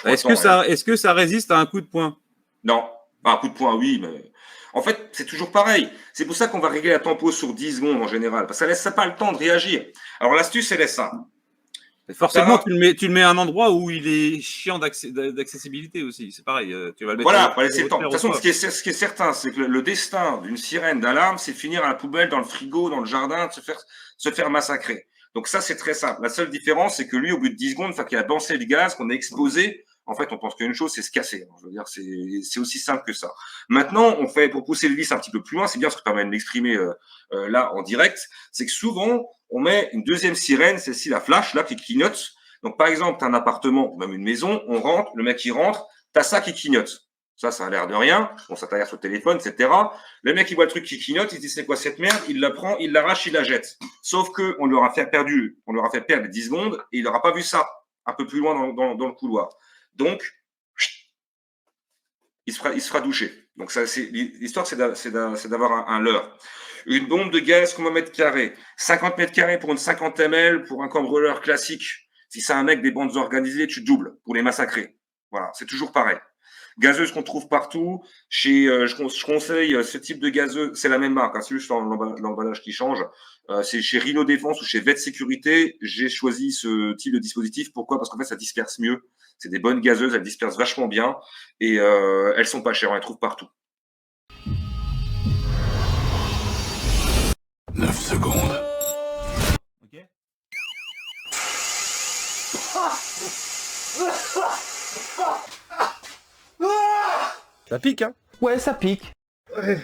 Franchement, Est-ce que ça résiste à un coup de poing? Non. Un coup de poing, oui, mais en fait, c'est toujours pareil. C'est pour ça qu'on va régler la tempo sur 10 secondes en général, parce que ça laisse pas le temps de réagir. Alors l'astuce, elle est simple. Forcément, tu le mets à un endroit où il est chiant d'accessibilité aussi. C'est pareil, tu vas le mettre Voilà, pour laisser en le temps. De hauteur toute ou façon, quoi. ce qui est certain, c'est que le destin d'une sirène d'alarme, c'est finir à la poubelle, dans le frigo, dans le jardin, de se faire massacrer. Donc ça, c'est très simple. La seule différence, c'est que lui, au bout de 10 secondes, une fois qu'il a balancé le gaz, qu'on est exposé, en fait, on pense qu'une chose, c'est se casser. Je veux dire, c'est aussi simple que ça. Maintenant, on fait, pour pousser le vice un petit peu plus loin, c'est bien ce que permet de l'exprimer là en direct, c'est que souvent, on met une deuxième sirène, celle-ci, la flash, là, qui clignote. Donc, par exemple, tu as un appartement, même une maison, on rentre, le mec, il rentre, t'as ça qui clignote. Ça a l'air de rien. Bon, ça t'aère sur le téléphone, etc. Le mec, il voit le truc qui clignote, il se dit, c'est quoi cette merde? Il la prend, il l'arrache, il la jette. Sauf que on leur a fait perdre 10 secondes et il n'aura pas vu ça un peu plus loin dans le couloir. Donc, il se fera doucher. Donc, ça, l'histoire, c'est d'avoir un leurre. Une bombe de gaz, combien de mètres carrés? 50 mètres carrés pour une 50 ml pour un cambrioleur classique. Si c'est un mec des bandes organisées, tu doubles pour les massacrer. Voilà, c'est toujours pareil. Gazeuse qu'on trouve partout. Je conseille ce type de gazeuse, c'est la même marque, hein, c'est juste l'emballage qui change. C'est chez Rhino Défense ou chez Vet Sécurité. J'ai choisi ce type de dispositif. Pourquoi? Parce qu'en fait, ça disperse mieux. C'est des bonnes gazeuses, elles dispersent vachement bien et elles sont pas chères, on les trouve partout. 9 secondes. Ok. Ça pique, hein? Ouais, ça pique. Ouais.